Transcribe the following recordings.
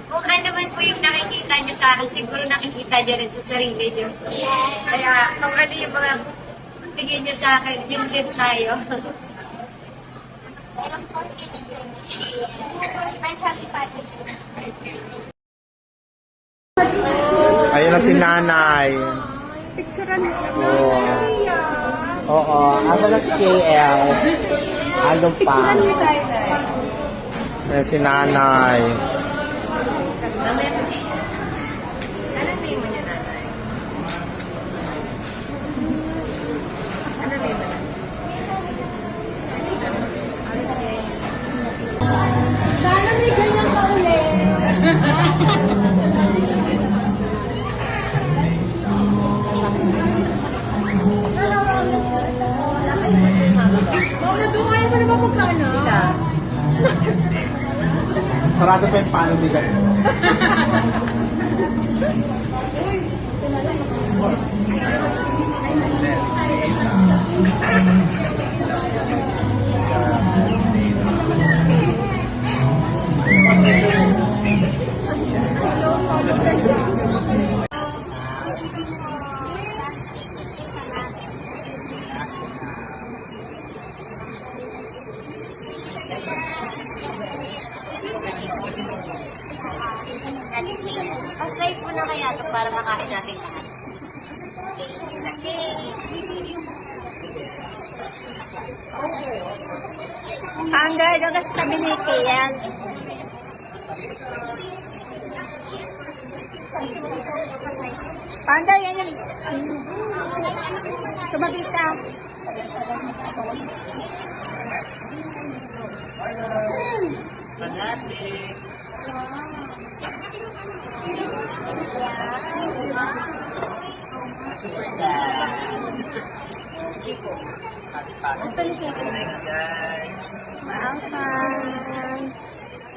Kung ano man po yung nakikita niyo sa akin, siguro nakikita niyo rin sa sarili niyo. Kaya kung ano yung mga tingin niyo sa akin, yun din tayo. Ayun na si nanay. Picturean mo. Oo. Oo. Asa na si KL? Andun pa. Picturean mo tayo, Nay. Ayun si nanay. Anong name mo niya, nanay? Anong name mo, nanay? Sana may ganyan ka ulit. Mama, doon kaya mo naman magkano? Sarado pa yung paano nila. Pa-slice mo na kaya ito para makain natin lahat. Hangga, doon ka sa tabi ni Kian. Hangga, yan yung... Tumabi ka.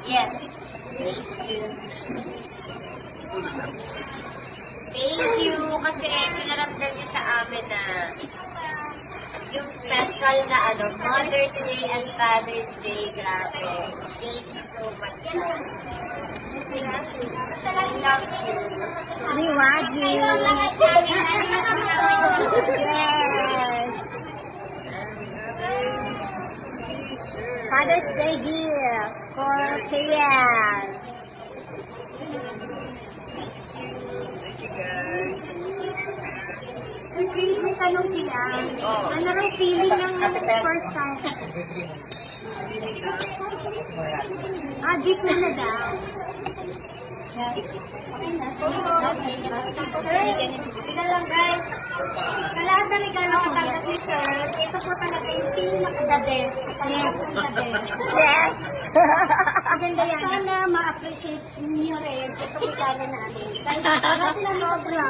Yes. Thank you. Kasi pinaramdam niyo sa amin na yung special na Mother's Day and Father's Day. Grabe. Thank you so much. I love you. We want you. Yes. Father's Day gift for Kian. May tanong sila. Ano raw feeling ng first time? Gift na daw. Tika lang guys. Sa lahat ng regalo katanggap ni Sir, ito po talaga yung pinaka-the best. Yes. Maganda yan. Sana ma-appreciate niyo rin itong regalo natin. Dahil lahat na sobra.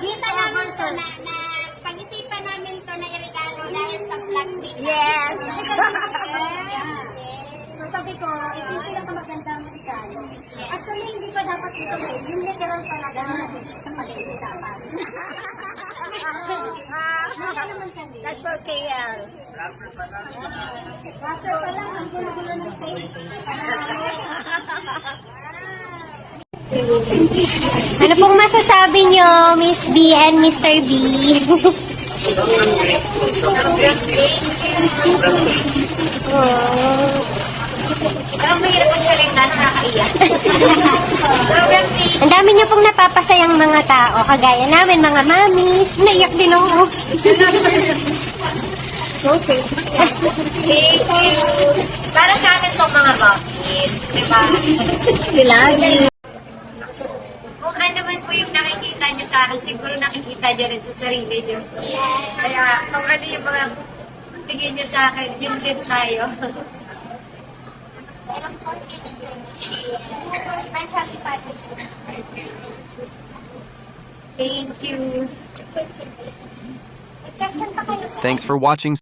Kita namin to na pag-isipan namin to na i-regalo dahil sa vlog din. Yes. So sabi ko, ito yung pinakamagandang regalo. Actually, hindi pa dapat ito eh. Yung literal talaga na sa paligid dapat. Maka naman kami. That's for KL. After pa lang, ang gulo-gulo ng tape. Ano pong masasabi nyo, Miss B and Mr. B? Parang mahirap magsalita, nakakaiyak. Sobrang thank Ang dami nyo pong napapasayang mga tao, kagaya namin, mga mamis. Naiyak din ako. Okay. you. Para sa atin to mga bakis, di ba? We love you. Kung ano man po yung nakikita niyo sa akin, siguro nakikita niyo rin sa sarili niyo. Kaya kung ano yung mga tingin niyo sa akin, yun din tayo. Thank you. Thanks for watching.